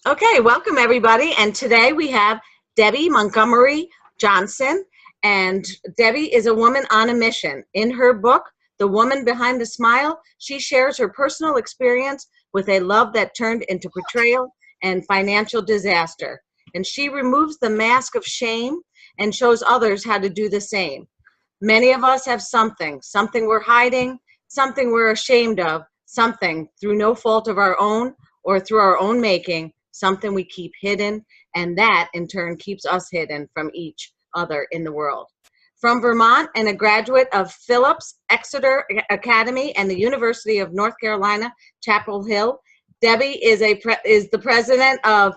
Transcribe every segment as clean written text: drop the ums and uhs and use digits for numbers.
Okay, welcome everybody. And today we have Debby Montgomery-Johnson. And Debby is a woman on a mission. In her book, The Woman Behind the Smile, she shares her personal experience with a love that turned into betrayal and financial disaster. And she removes the mask of shame and shows others how to do the same. Many of us have something we're hiding, something we're ashamed of, something through no fault of our own or through our own making, something we keep hidden, and that in turn keeps us hidden from each other in the world. From Vermont and a graduate of Phillips Exeter Academy and the University of North Carolina, Chapel Hill, Debby is the president of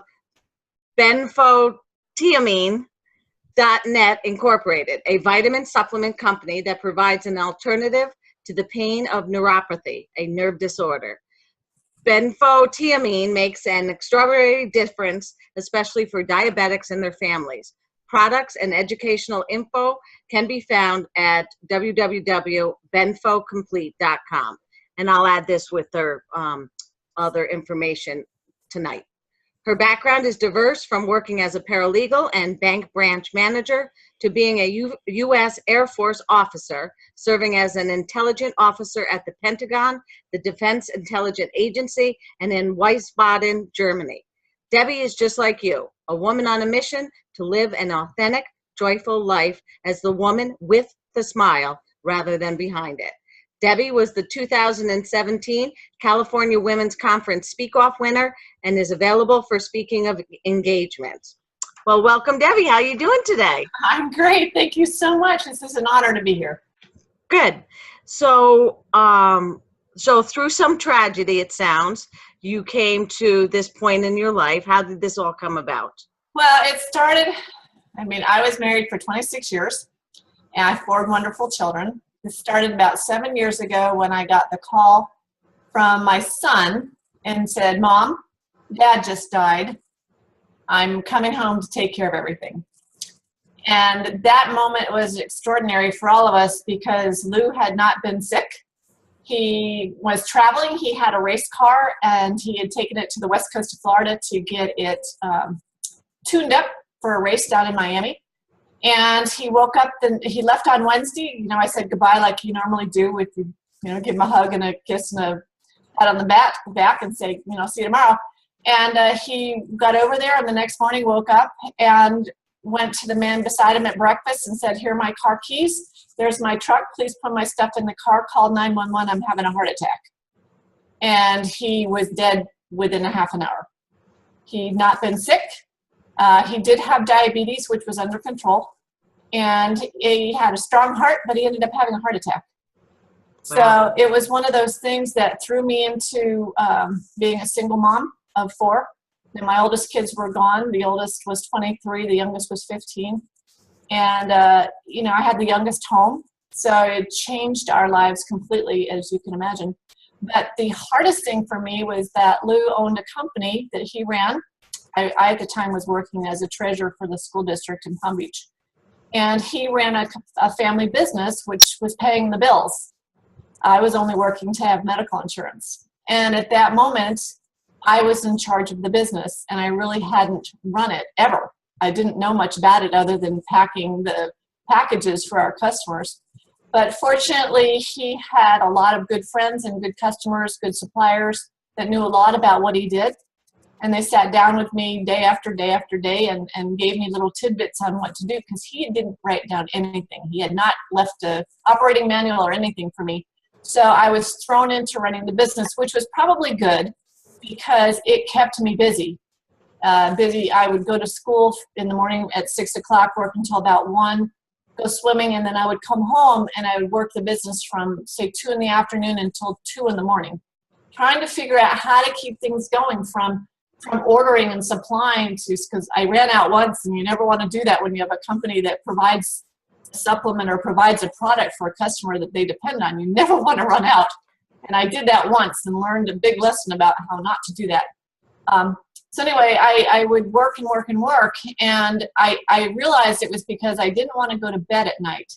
benfotiamine.net Incorporated, a vitamin supplement company that provides an alternative to the pain of neuropathy, a nerve disorder. Benfotiamine makes an extraordinary difference, especially for diabetics and their families. Products and educational info can be found at www.benfocomplete.com. And I'll add this with their other information tonight. Her background is diverse, from working as a paralegal and bank branch manager to being a U.S. Air Force officer, serving as an intelligence officer at the Pentagon, the Defense Intelligence Agency, and in Wiesbaden, Germany. Debby is just like you, a woman on a mission to live an authentic, joyful life as the woman with the smile rather than behind it. Debby was the 2017 California Women's Conference Speak Off winner and is available for speaking of engagements. Well, welcome, Debby. How are you doing today? I'm great. Thank you so much. This is an honor to be here. Good. So through some tragedy, it sounds, you came to this point in your life. How did this all come about? Well, it started, I was married for 26 years, and I have 4 wonderful children. It started about 7 years ago when I got the call from my son and said, "Mom, Dad just died. I'm coming home to take care of everything." And that moment was extraordinary for all of us because Lou had not been sick. He was traveling. He had a race car, and he had taken it to the west coast of Florida to get it tuned up for a race down in Miami. And he woke up, and he left on Wednesday. I said goodbye like you normally do, with give him a hug and a kiss and a pat on the back and say, see you tomorrow. And he got over there, and the next morning woke up and went to the man beside him at breakfast and said, "Here are my car keys. There's my truck. Please put my stuff in the car. Call 911. I'm having a heart attack." And he was dead within a half an hour. He'd not been sick. He did have diabetes, which was under control. And he had a strong heart, but he ended up having a heart attack. Wow. So it was one of those things that threw me into being a single mom of 4. And my oldest kids were gone. The oldest was 23. The youngest was 15. And, I had the youngest home. So it changed our lives completely, as you can imagine. But the hardest thing for me was that Lou owned a company that he ran. I at the time was working as a treasurer for the school district in Palm Beach. And he ran a family business, which was paying the bills. I was only working to have medical insurance. And at that moment, I was in charge of the business, and I really hadn't run it ever. I didn't know much about it other than packing the packages for our customers. But fortunately, he had a lot of good friends and good customers, good suppliers that knew a lot about what he did. And they sat down with me day after day after day and gave me little tidbits on what to do, because he didn't write down anything. He had not left an operating manual or anything for me. So I was thrown into running the business, which was probably good because it kept me busy. I would go to school in the morning at 6 o'clock, work until about 1, go swimming, and then I would come home and I would work the business from, say, 2 in the afternoon until 2 in the morning, trying to figure out how to keep things going from ordering and supplying to, because I ran out once, and you never want to do that when you have a company that provides a supplement or provides a product for a customer that they depend on. You never want to run out. And I did that once and learned a big lesson about how not to do that. So anyway, I would work and work and work, and I realized it was because I didn't want to go to bed at night,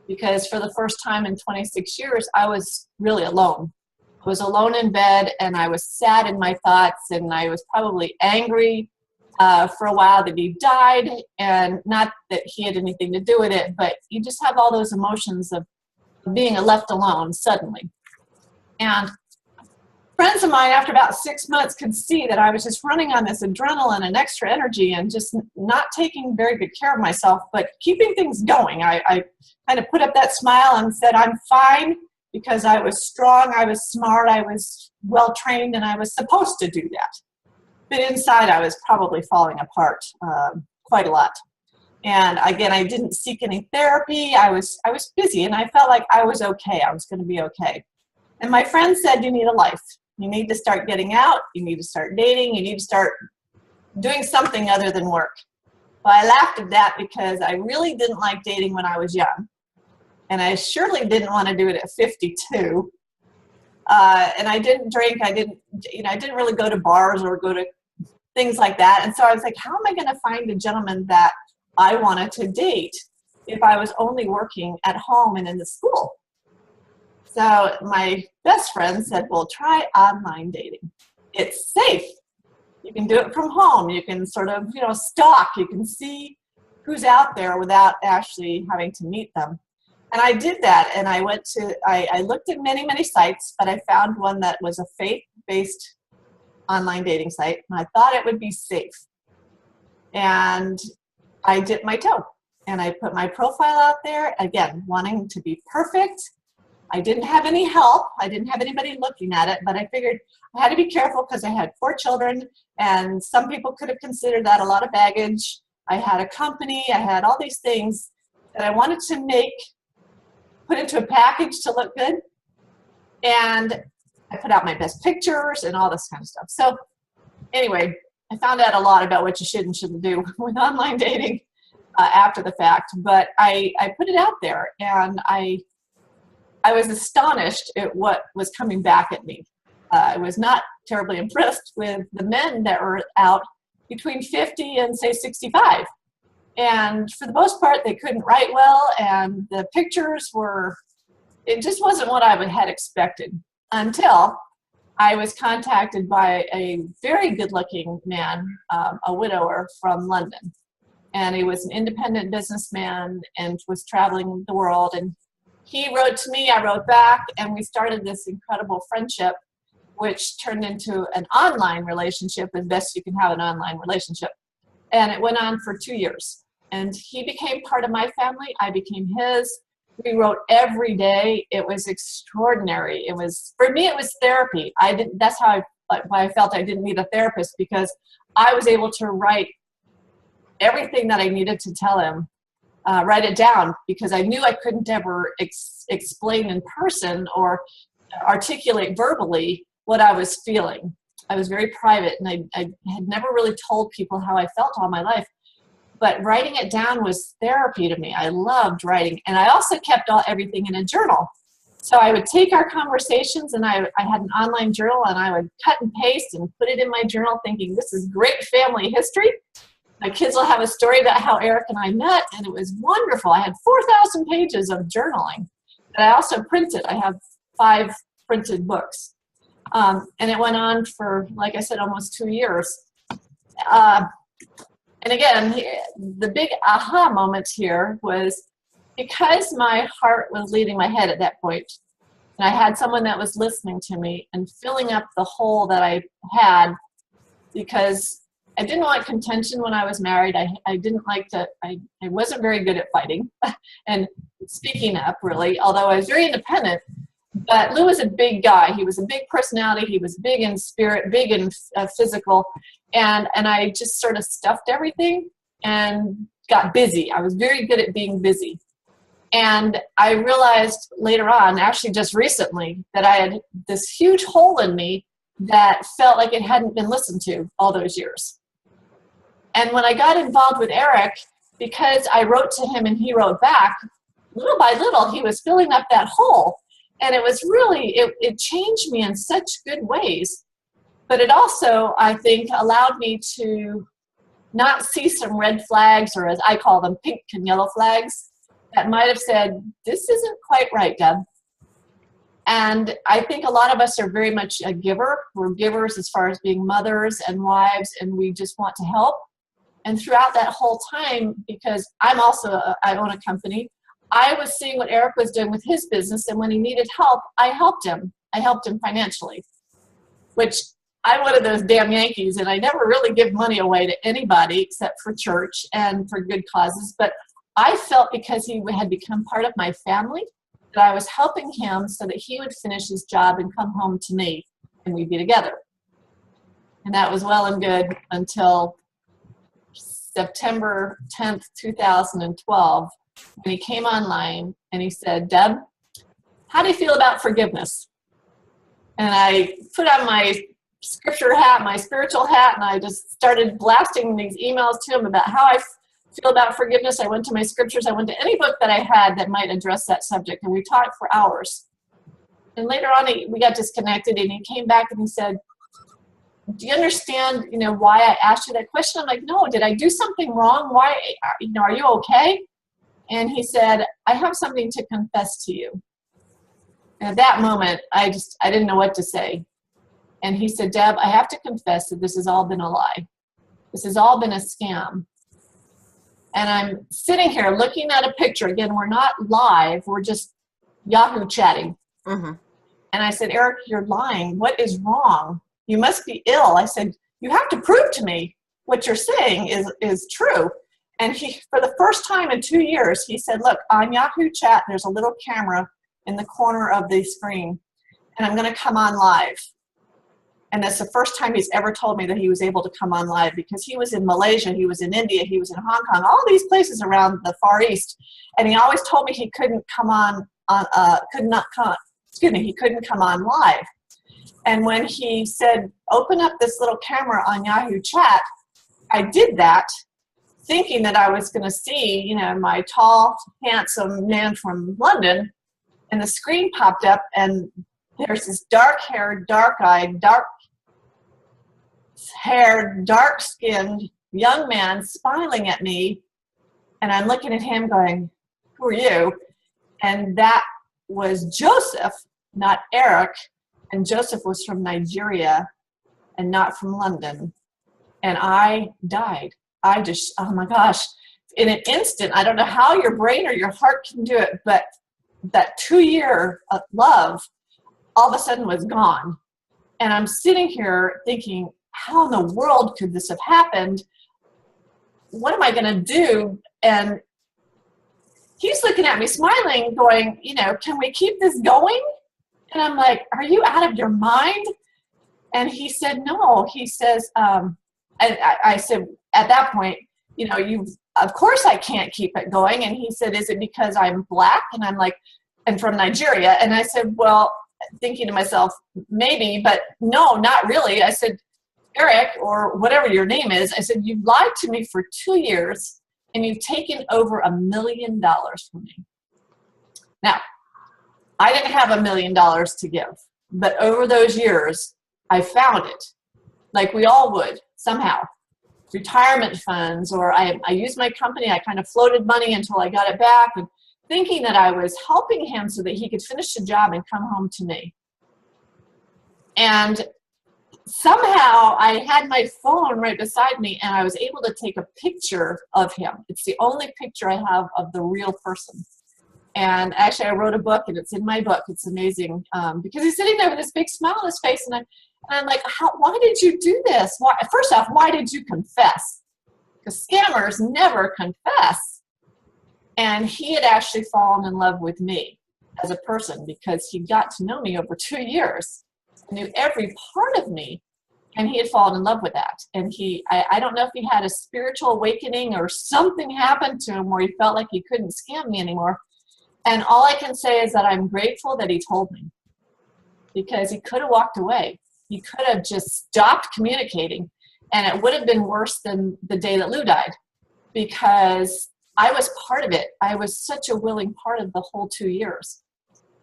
because for the first time in 26 years, I was really alone. I was alone in bed, and I was sad in my thoughts, and I was probably angry for a while that he died, and not that he had anything to do with it, but you just have all those emotions of being left alone suddenly. And friends of mine, after about 6 months, could see that I was just running on this adrenaline and extra energy and just not taking very good care of myself, but keeping things going. I kind of put up that smile and said, I'm fine, because I was strong, I was smart, I was well-trained, and I was supposed to do that. But inside, I was probably falling apart quite a lot. And again, I didn't seek any therapy. I was busy, and I felt like I was okay. I was going to be okay. And my friend said, you need a life. You need to start getting out. You need to start dating. You need to start doing something other than work. Well, I laughed at that because I really didn't like dating when I was young. And I surely didn't want to do it at 52. And I didn't drink. I didn't really go to bars or go to things like that. And so I was like, how am I going to find a gentleman that I wanted to date if I was only working at home and in the school? So my best friend said, well, try online dating. It's safe. You can do it from home. You can sort of, stalk. You can see who's out there without actually having to meet them. And I did that, and I looked at many, many sites, but I found one that was a faith-based online dating site, and I thought it would be safe. And I dipped my toe, and I put my profile out there, again, wanting to be perfect. I didn't have any help. I didn't have anybody looking at it, but I figured I had to be careful because I had 4 children, and some people could have considered that a lot of baggage. I had a company. I had all these things that I wanted to put into a package to look good. And I put out my best pictures and all this kind of stuff. So anyway, I found out a lot about what you should and shouldn't do with online dating after the fact. But I put it out there, and I was astonished at what was coming back at me. I was not terribly impressed with the men that were out between 50 and, say, 65. And for the most part, they couldn't write well, and the pictures it just wasn't what I had expected, until I was contacted by a very good-looking man, a widower from London. And he was an independent businessman and was traveling the world. And he wrote to me, I wrote back, and we started this incredible friendship, which turned into an online relationship, as best you can have an online relationship. And it went on for 2 years. And he became part of my family. I became his. We wrote every day. It was extraordinary. For me, it was therapy. That's how I felt I didn't need a therapist, because I was able to write everything that I needed to tell him, write it down, because I knew I couldn't ever explain in person or articulate verbally what I was feeling. I was very private, and I had never really told people how I felt all my life. But writing it down was therapy to me. I loved writing. And I also kept everything in a journal. So I would take our conversations, and I had an online journal, and I would cut and paste and put it in my journal, thinking this is great family history. My kids will have a story about how Eric and I met, and it was wonderful. I had 4,000 pages of journaling that I also printed. I have 5 printed books. And it went on for, like I said, almost 2 years. And again, the big aha moment here was because my heart was leading my head at that point, and I had someone that was listening to me and filling up the hole that I had, because I didn't want contention when I was married. I didn't like to, I wasn't very good at fighting and speaking up, really, although I was very independent. But Lou was a big guy. He was a big personality. He was big in spirit, big in physical. And I just sort of stuffed everything and got busy. I was very good at being busy. And I realized later on, actually just recently, that I had this huge hole in me that felt like it hadn't been listened to all those years. And when I got involved with Eric, because I wrote to him and he wrote back, little by little, he was filling up that hole. And it was really, it changed me in such good ways. But it also, I think, allowed me to not see some red flags, or as I call them, pink and yellow flags, that might have said, this isn't quite right, Deb. And I think a lot of us are very much a giver. We're givers as far as being mothers and wives, and we just want to help. And throughout that whole time, because I own a company, I was seeing what Eric was doing with his business, and when he needed help, I helped him. I helped him financially, which I'm one of those damn Yankees, and I never really give money away to anybody except for church and for good causes. But I felt because he had become part of my family that I was helping him so that he would finish his job and come home to me, and we'd be together. And that was well and good until September 10th, 2012, when he came online and he said, "Deb, how do you feel about forgiveness?" And I put on my scripture hat, my spiritual hat, and I just started blasting these emails to him about how I feel about forgiveness. I went to my scriptures. I went to any book that I had that might address that subject, and we talked for hours. And later on, we got disconnected, and he came back and he said, "Do you understand, why I asked you that question?" I'm like, "No, did I do something wrong? Why, are you okay?" And he said, "I have something to confess to you." And at that moment, I didn't know what to say. And he said, "Deb, I have to confess that this has all been a lie. This has all been a scam." And I'm sitting here looking at a picture. Again, we're not live. We're just Yahoo chatting. Mm-hmm. And I said, "Eric, you're lying. What is wrong? You must be ill." I said, "You have to prove to me what you're saying is true." And he, for the first time in 2 years, he said, "Look, on Yahoo Chat, there's a little camera in the corner of the screen, and I'm going to come on live." And that's the first time he's ever told me that he was able to come on live, because he was in Malaysia, he was in India, he was in Hong Kong, all these places around the Far East. And he always told me he couldn't come on he couldn't come on live. And when he said, "Open up this little camera on Yahoo Chat," I did that, thinking that I was going to see, my tall, handsome man from London, and the screen popped up, and there's this dark-haired, dark-eyed, dark-haired, dark-skinned young man smiling at me, and I'm looking at him going, "Who are you?" And that was Joseph, not Eric. And Joseph was from Nigeria and not from London. And I died. Oh my gosh, in an instant, I don't know how your brain or your heart can do it, but that 2-year of love all of a sudden was gone. And I'm sitting here thinking, how in the world could this have happened? What am I going to do? And he's looking at me smiling, going, "Can we keep this going?" And I'm like, "Are you out of your mind?" And he said, "No." He says, and I said, at that point, of course I can't keep it going. And he said, "Is it because I'm black?" And I'm like, "And from Nigeria." And I said, well, thinking to myself, maybe, but no, not really. I said, "Eric," or whatever your name is, I said, "You've lied to me for 2 years, and you've taken over $1 million from me." Now, I didn't have $1 million to give, but over those years, I found it, like we all would somehow. Retirement funds, or I used my company, I kind of floated money until I got it back, and thinking that I was helping him so that he could finish the job and come home to me. And somehow I had my phone right beside me, and I was able to take a picture of him. It's the only picture I have of the real person. And actually, I wrote a book, and it's in my book. It's amazing, because he's sitting there with this big smile on his face, and I'm like, why did you do this? Why? First off, why did you confess? Because scammers never confess. And he had actually fallen in love with me as a person, because he got to know me over 2 years, knew every part of me, and he had fallen in love with that. And I don't know if he had a spiritual awakening or something happened to him where he felt like he couldn't scam me anymore. And all I can say is that I'm grateful that he told me, because he could have walked away. He could have just stopped communicating, and it would have been worse than the day that Lou died, because I was part of it. I was such a willing part of the whole 2 years.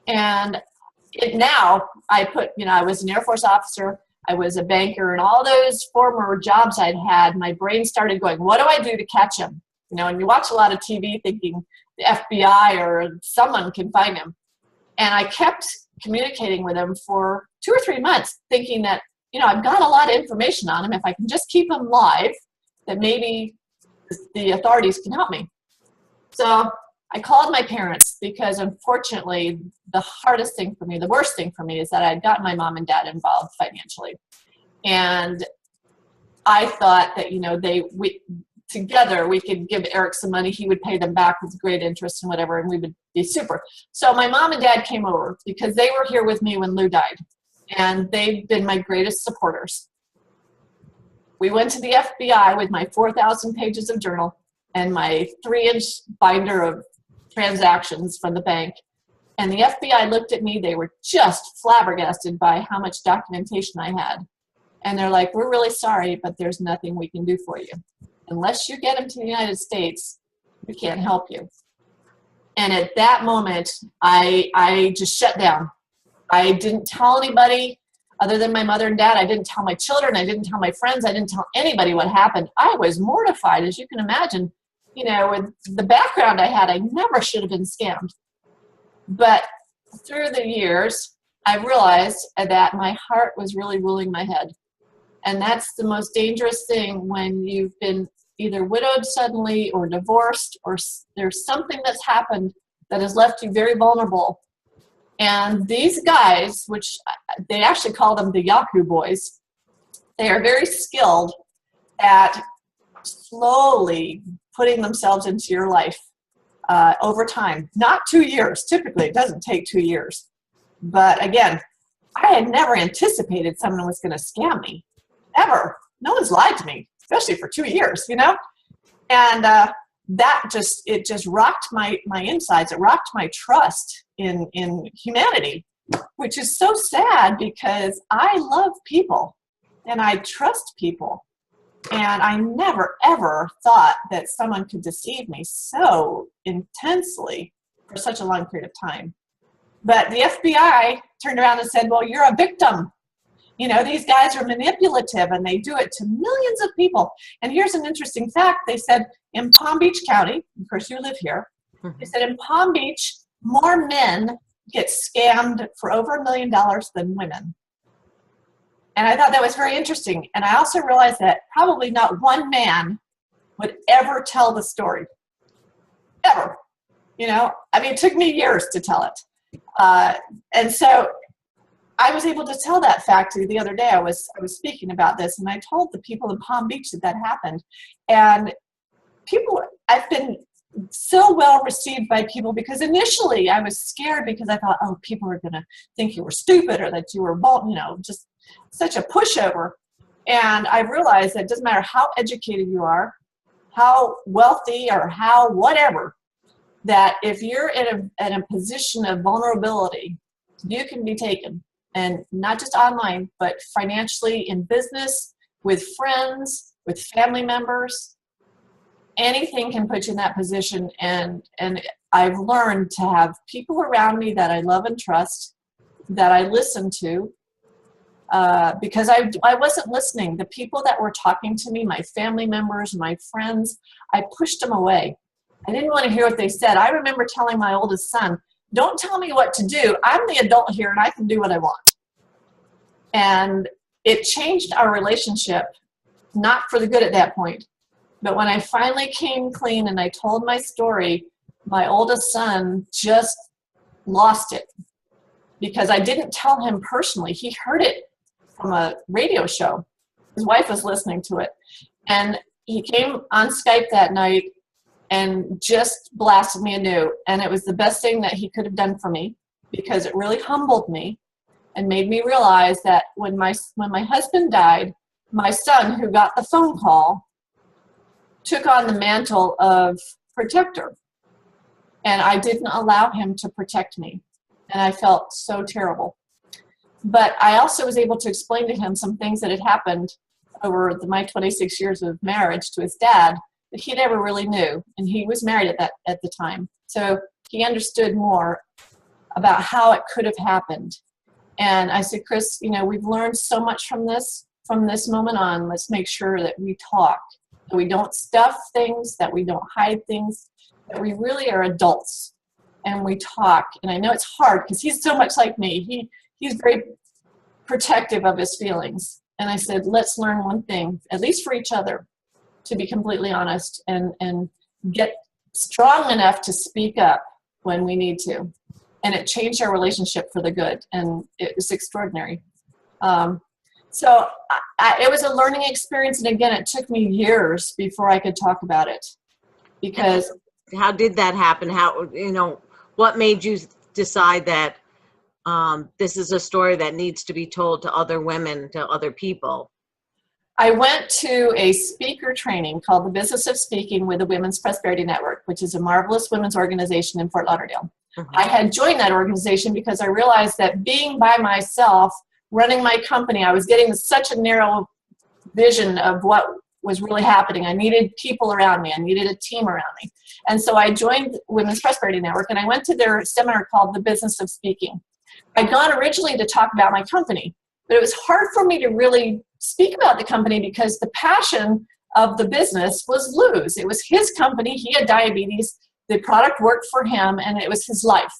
And now I was an Air Force officer, I was a banker, and all those former jobs I'd had, my brain started going, what do I do to catch him? And you watch a lot of TV thinking the FBI or someone can find him. And I kept communicating with him for 2 or 3 months, thinking that, I've got a lot of information on him. If I can just keep him live, that maybe the authorities can help me. So I called my parents because, unfortunately, the hardest thing for me, the worst thing for me, is that I had gotten my mom and dad involved financially. And I thought that, together we could give Eric some money. He would pay them back with great interest and whatever, and we would be super. So my mom and dad came over because they were here with me when Lou died, and they've been my greatest supporters. We went to the FBI with my 4,000 pages of journal and my 3-inch binder of transactions from the bank. And the FBI looked at me. They were just flabbergasted by how much documentation I had. And they're like, we're really sorry, but there's nothing we can do for you. Unless you get him to the United States, we can't help you. And at that moment, I just shut down. I didn't tell anybody other than my mother and dad. I didn't tell my children. I didn't tell my friends. I didn't tell anybody what happened. I was mortified, as you can imagine. With the background I had, I never should have been scammed. But through the years, I realized that my heart was really ruling my head. And that's the most dangerous thing when you've been either widowed suddenly or divorced, or there's something that's happened that has left you very vulnerable. And these guys, which they actually call them the Yahoo boys, they are very skilled at slowly putting themselves into your life over time. Not 2 years. Typically, it doesn't take 2 years. But again, I had never anticipated someone was going to scam me. Ever. No one's lied to me, especially for 2 years, And it just rocked my insides. It rocked my trust in humanity, which is so sad because I love people and I trust people. And I never, ever thought that someone could deceive me so intensely for such a long period of time. But the FBI turned around and said, well, you're a victim. These guys are manipulative and they do it to millions of people. And here's an interesting fact. They said in Palm Beach County, of course you live here, they said in Palm Beach, more men get scammed for over $1 million than women. And I thought that was very interesting. And I also realized that probably not one man would ever tell the story. Ever. It took me years to tell it. And so I was able to tell that fact the other day. I was speaking about this, and I told the people in Palm Beach that happened. And I've been so well received by people, because initially I was scared because I thought, oh, people are going to think you were stupid or that you were, just such a pushover. And I realized that it doesn't matter how educated you are, how wealthy or how whatever, that if you're in a position of vulnerability, you can be taken. And not just online, but financially, in business, with friends, with family members. Anything can put you in that position. And I've learned to have people around me that I love and trust, that I listen to, because I wasn't listening. The people that were talking to me, my family members, my friends, I pushed them away. I didn't want to hear what they said. I remember telling my oldest son, don't tell me what to do. I'm the adult here and I can do what I want. And it changed our relationship, not for the good at that point. But when I finally came clean and I told my story, my oldest son just lost it, because I didn't tell him personally. He heard it from a radio show. His wife was listening to it. And he came on Skype that night and just blasted me anew. And it was the best thing that he could have done for me, because it really humbled me and made me realize that when my husband died, my son, who got the phone call, took on the mantle of protector. And I didn't allow him to protect me. And I felt so terrible. But I also was able to explain to him some things that had happened over my 26 years of marriage to his dad that he never really knew. And he was married at the time. So he understood more about how it could have happened. And I said, Chris, we've learned so much from this moment on. Let's make sure that we talk, that we don't stuff things, that we don't hide things, that we really are adults. and we talk. And I know it's hard because he's so much like me. He's very protective of his feelings. And I said, let's learn one thing, at least for each other, to be completely honest and get strong enough to speak up when we need to. And it changed our relationship for the good. And it was extraordinary. So it was a learning experience. And again, it took me years before I could talk about it. Because how did that happen? How, what made you decide that this is a story that needs to be told to other women, to other people? I went to a speaker training called The Business of Speaking with the Women's Prosperity Network, which is a marvelous women's organization in Fort Lauderdale. I had joined that organization because I realized that being by myself, running my company, I was getting such a narrow vision of what was really happening. I needed people around me. I needed a team around me. And so I joined Women's Prosperity Network, and I went to their seminar called The Business of Speaking. I'd gone originally to talk about my company, but it was hard for me to really speak about the company because the passion of the business was Lou's. It was his company. He had diabetes. The product worked for him, and it was his life.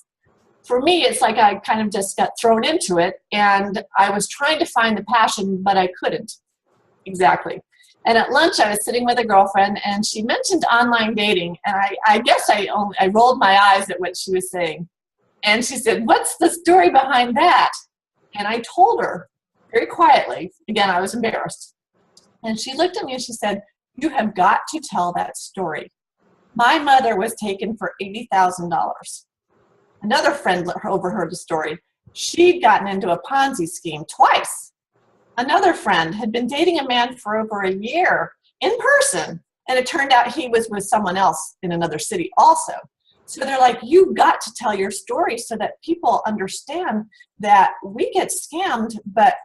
For me, it's like I kind of just got thrown into it, and I was trying to find the passion, but I couldn't. Exactly. And at lunch, I was sitting with a girlfriend, and she mentioned online dating, and I guess I rolled my eyes at what she was saying. And she said, "What's the story behind that?" And I told her very quietly. Again, I was embarrassed. And she looked at me and she said, "You have got to tell that story. My mother was taken for $80,000. Another friend overheard the story. She'd gotten into a Ponzi scheme twice. Another friend had been dating a man for over a year in person, and it turned out he was with someone else in another city also." So they're like, "You've got to tell your story so that people understand that we get scammed, but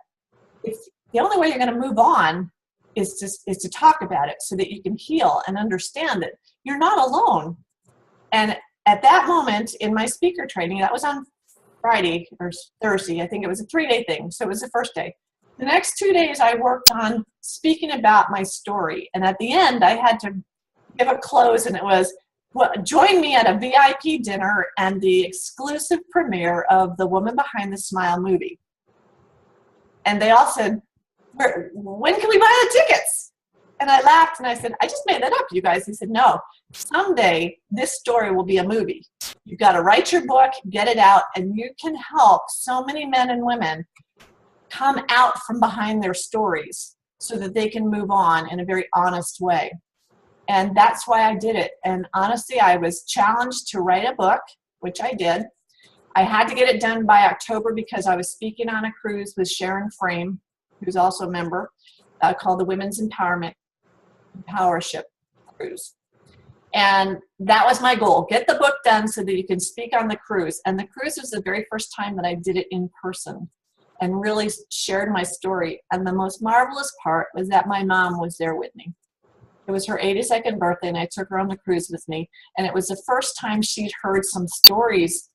if the only way you're going to move on is to talk about it so that you can heal and understand that you're not alone." And at that moment in my speaker training, that was on Friday or Thursday, I think it was a 3-day thing. So it was the first day. The next 2 days I worked on speaking about my story. And at the end I had to give a close, and it was, well, join me at a VIP dinner and the exclusive premiere of The Woman Behind the Smile movie. And they all said, "When can we buy the tickets?" And I laughed and I said, "I just made that up, you guys." He said, "No, someday this story will be a movie. You've got to write your book, get it out, and you can help so many men and women come out from behind their stories so that they can move on in a very honest way." And that's why I did it. And honestly, I was challenged to write a book, which I did. I had to get it done by October because I was speaking on a cruise with Sharon Frame, who's also a member, called the Women's Empowership Cruise. And that was my goal. Get the book done so that you can speak on the cruise. And the cruise was the very first time that I did it in person and really shared my story. And the most marvelous part was that my mom was there with me. It was her 82nd birthday, and I took her on the cruise with me. And it was the first time she'd heard some stories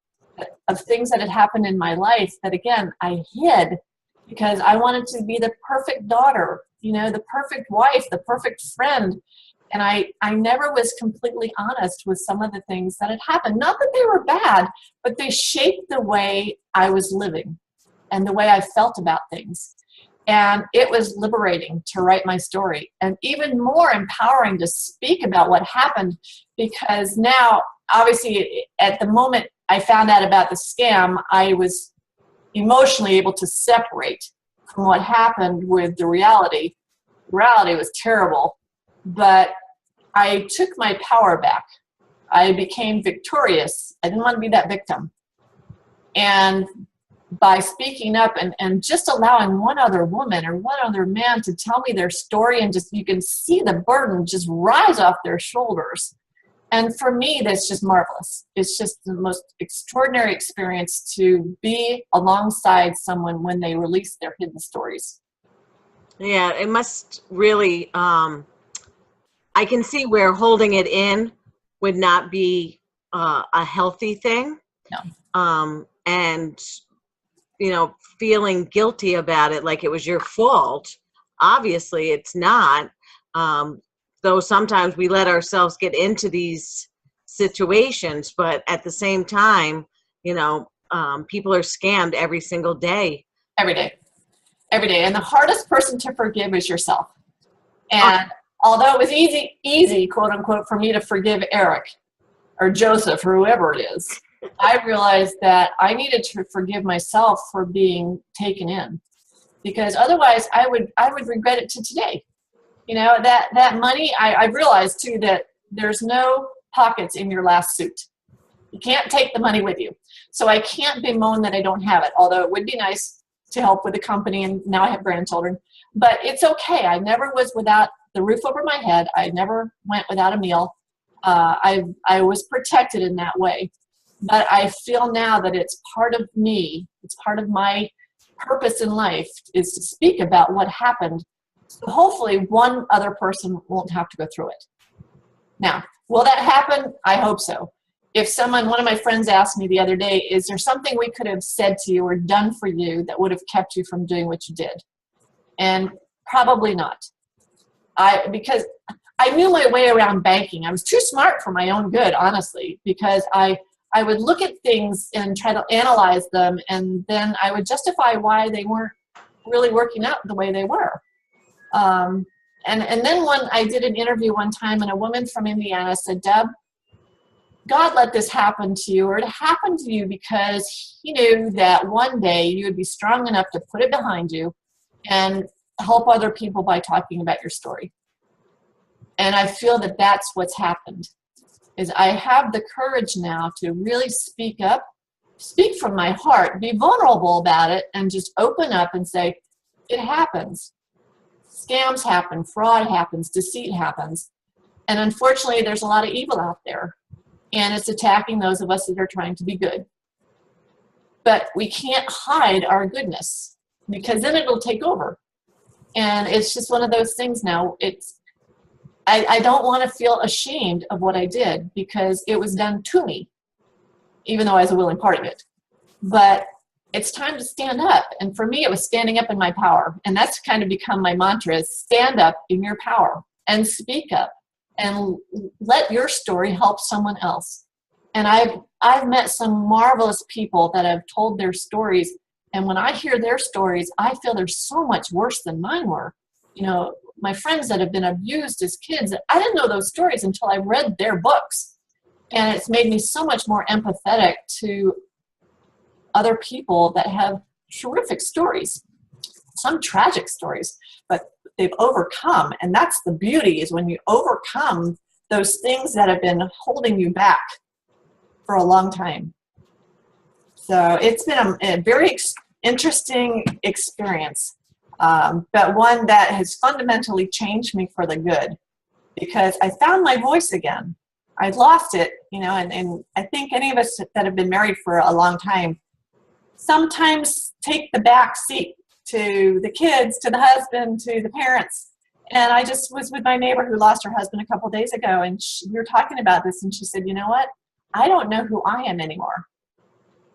of things that had happened in my life that, again, I hid because I wanted to be the perfect daughter, the perfect wife, the perfect friend. And I never was completely honest with some of the things that had happened. Not that they were bad, but they shaped the way I was living and the way I felt about things. And it was liberating to write my story, and even more empowering to speak about what happened, because now, obviously, at the moment I found out about the scam, I was emotionally able to separate from what happened with the reality. The reality was terrible, but I took my power back. I became victorious. I didn't want to be that victim. And by speaking up and just allowing one other woman or one other man to tell me their story, and just, you can see the burden just rise off their shoulders. And for me, that's just marvelous. It's just the most extraordinary experience to be alongside someone when they release their hidden stories. Yeah, it must really, I can see where holding it in would not be a healthy thing. No. And, feeling guilty about it like it was your fault. Obviously, it's not. Though sometimes we let ourselves get into these situations, but at the same time, people are scammed every single day. Every day. Every day. And the hardest person to forgive is yourself. And although it was easy, quote unquote, for me to forgive Eric or Joseph or whoever it is, I realized that I needed to forgive myself for being taken in, because otherwise I would regret it to today. That money, I realized too that there's no pockets in your last suit. You can't take the money with you. So I can't bemoan that I don't have it, although it would be nice to help with the company, and now I have grandchildren. But it's okay. I never was without the roof over my head. I never went without a meal. I was protected in that way. But I feel now that it's part of me. It's part of my purpose in life is to speak about what happened. So hopefully one other person won't have to go through it. Now, will that happen? I hope so. If one of my friends asked me the other day, is there something we could have said to you or done for you that would have kept you from doing what you did? And probably not. Because I knew my way around banking. I was too smart for my own good, honestly, because I would look at things and try to analyze them, and then I would justify why they weren't really working out the way they were. And then I did an interview one time, and a woman from Indiana said, Deb, God let this happen to you, or it happened to you because he knew that one day you would be strong enough to put it behind you and help other people by talking about your story. And I feel that that's what's happened, is I have the courage now to really speak up, speak from my heart, be vulnerable about it, and just open up and say, it happens. Scams happen, fraud happens, deceit happens. And unfortunately, there's a lot of evil out there. And it's attacking those of us that are trying to be good. But we can't hide our goodness, because then it'll take over. And it's just one of those things now. I don't want to feel ashamed of what I did, because it was done to me, even though I was a willing part of it. But it's time to stand up. And for me, it was standing up in my power. And that's kind of become my mantra, is stand up in your power and speak up and let your story help someone else. And I've met some marvelous people that have told their stories. And when I hear their stories, I feel they're so much worse than mine were. My friends that have been abused as kids, I didn't know those stories until I read their books. And it's made me so much more empathetic to other people that have terrific stories, some tragic stories, but they've overcome. And that's the beauty, is when you overcome those things that have been holding you back for a long time. So it's been a very interesting experience, but one that has fundamentally changed me for the good, because I found my voice again. I'd lost it, and I think any of us that have been married for a long time sometimes take the back seat to the kids, to the husband, to the parents. And I just was with my neighbor who lost her husband a couple days ago, and we were talking about this, and she said, you know what? I don't know who I am anymore.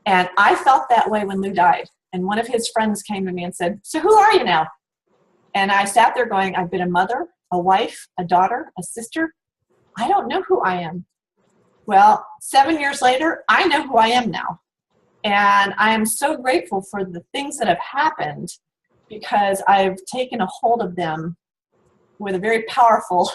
And I felt that way when Lou died. And one of his friends came to me and said, so who are you now? And I sat there going, I've been a mother, a wife, a daughter, a sister. I don't know who I am. Well, 7 years later, I know who I am now. And I am so grateful for the things that have happened, because I've taken a hold of them with a very powerful,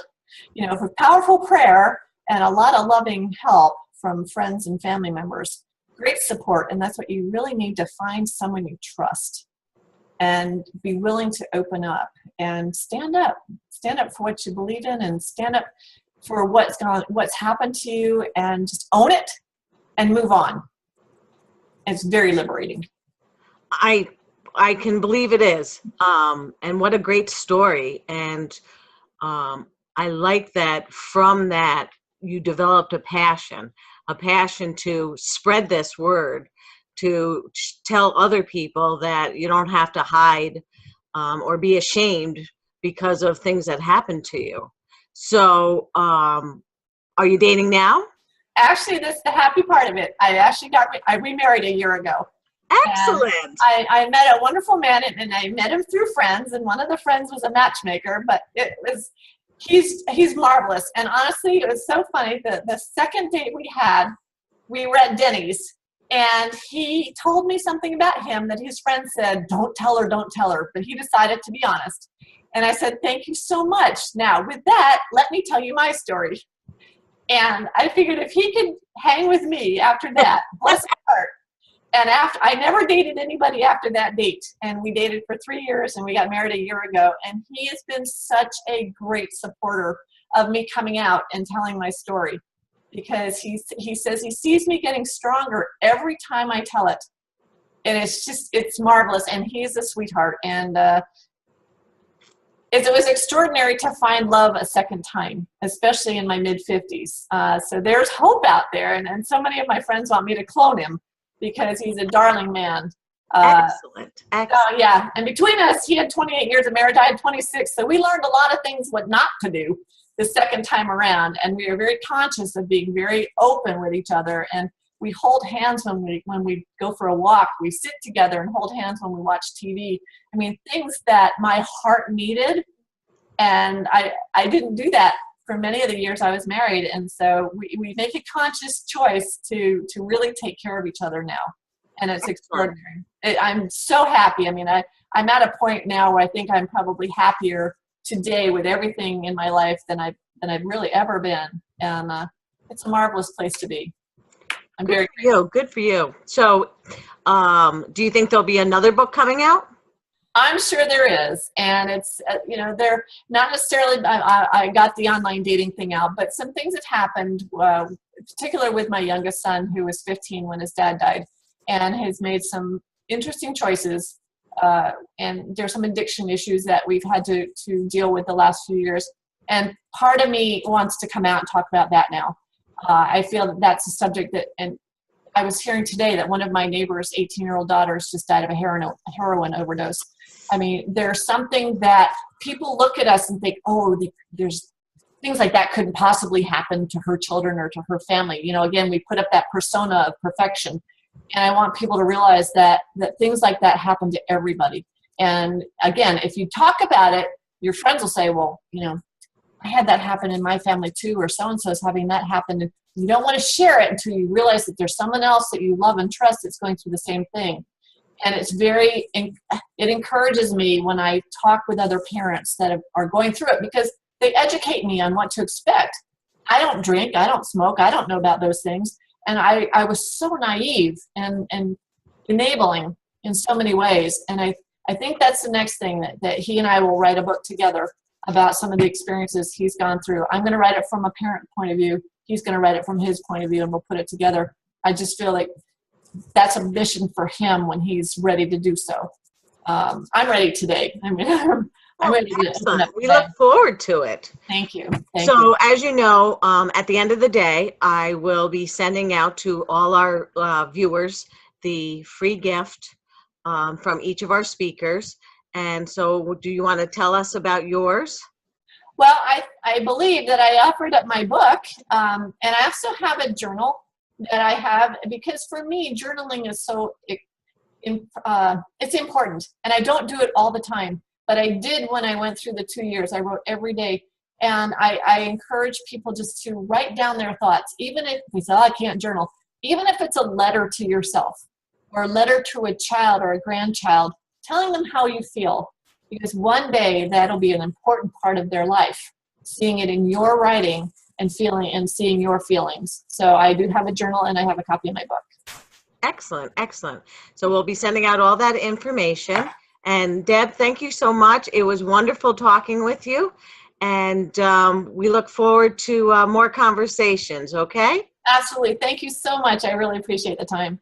with powerful prayer and a lot of loving help from friends and family members. Great support. And that's what you really need, to find someone you trust and be willing to open up and stand up for what you believe in, and stand up for what's happened to you, and just own it and move on. It's very liberating. I can believe it is. And what a great story. And I like that from that you developed a passion to spread this word, to tell other people that you don't have to hide or be ashamed because of things that happened to you. So are you dating now? Actually, that's the happy part of it. I remarried a year ago. Excellent. I met a wonderful man, and I met him through friends, and one of the friends was a matchmaker, but it was He's marvelous. And honestly, it was so funny that the second date we had, we were at Denny's, and he told me something about him that his friend said, don't tell her, don't tell her. But he decided to be honest. And I said, thank you so much. Now, with that, let me tell you my story. And I figured if he could hang with me after that, bless his heart. And after, I never dated anybody after that date. And we dated for 3 years, and we got married a year ago. And he has been such a great supporter of me coming out and telling my story, because he says he sees me getting stronger every time I tell it. And it's marvelous. And he's a sweetheart. And it was extraordinary to find love a second time, especially in my mid-50s. So there's hope out there. And so many of my friends want me to clone him, because he's a darling man. Excellent. Yeah, and between us, he had 28 years of marriage, I had 26, so we learned a lot of things what not to do the second time around, and we are very conscious of being very open with each other, and we hold hands when we go for a walk. We sit together and hold hands when we watch TV. I mean, things that my heart needed, and I didn't do that for many of the years I was married. And so we make a conscious choice to really take care of each other now. And it's extraordinary. I'm so happy. I mean, I'm at a point now where I think I'm probably happier today with everything in my life than I've really ever been. And it's a marvelous place to be. I'm very grateful. Good for you. So do you think there'll be another book coming out? I'm sure there is, and it's, they're not necessarily, I got the online dating thing out, but some things have happened, particularly with my youngest son, who was 15 when his dad died, and has made some interesting choices, and there's some addiction issues that we've had to deal with the last few years, and part of me wants to come out and talk about that now. I feel that that's a subject that, and I was hearing today that one of my neighbor's 18-year-old daughters just died of a heroin overdose. I mean, there's something that people look at us and think, oh, there's things like that couldn't possibly happen to her children or to her family. Again, we put up that persona of perfection. And I want people to realize that things like that happen to everybody. And again, if you talk about it, your friends will say, well, I had that happen in my family too, or so-and-so is having that happen. And you don't want to share it until you realize that there's someone else that you love and trust that's going through the same thing. And it encourages me when I talk with other parents that are going through it, because they educate me on what to expect. I don't drink, I don't smoke, I don't know about those things. And I was so naive and enabling in so many ways. And I think that's the next thing, that he and I will write a book together about some of the experiences he's gone through. I'm going to write it from a parent point of view. He's going to write it from his point of view, and we'll put it together. I just feel like that's a mission for him when he's ready to do so. I'm ready today. I mean, I'm ready to open up. We look forward to it. Thank you. So as you know, at the end of the day, I will be sending out to all our viewers the free gift from each of our speakers. And so do you want to tell us about yours? Well, I believe that I offered up my book, and I also have a journal that I have, because for me, journaling is it's important, and I don't do it all the time, but I did when I went through the 2 years. I wrote every day, and I encourage people just to write down their thoughts, even if they say, oh, I can't journal, even if it's a letter to yourself or a letter to a child or a grandchild, telling them how you feel, because one day that'll be an important part of their life, seeing it in your writing and feeling and seeing your feelings. So I do have a journal, and I have a copy of my book. Excellent, excellent. So we'll be sending out all that information. And Deb, thank you so much. It was wonderful talking with you. And we look forward to more conversations, okay? Absolutely. Thank you so much. I really appreciate the time.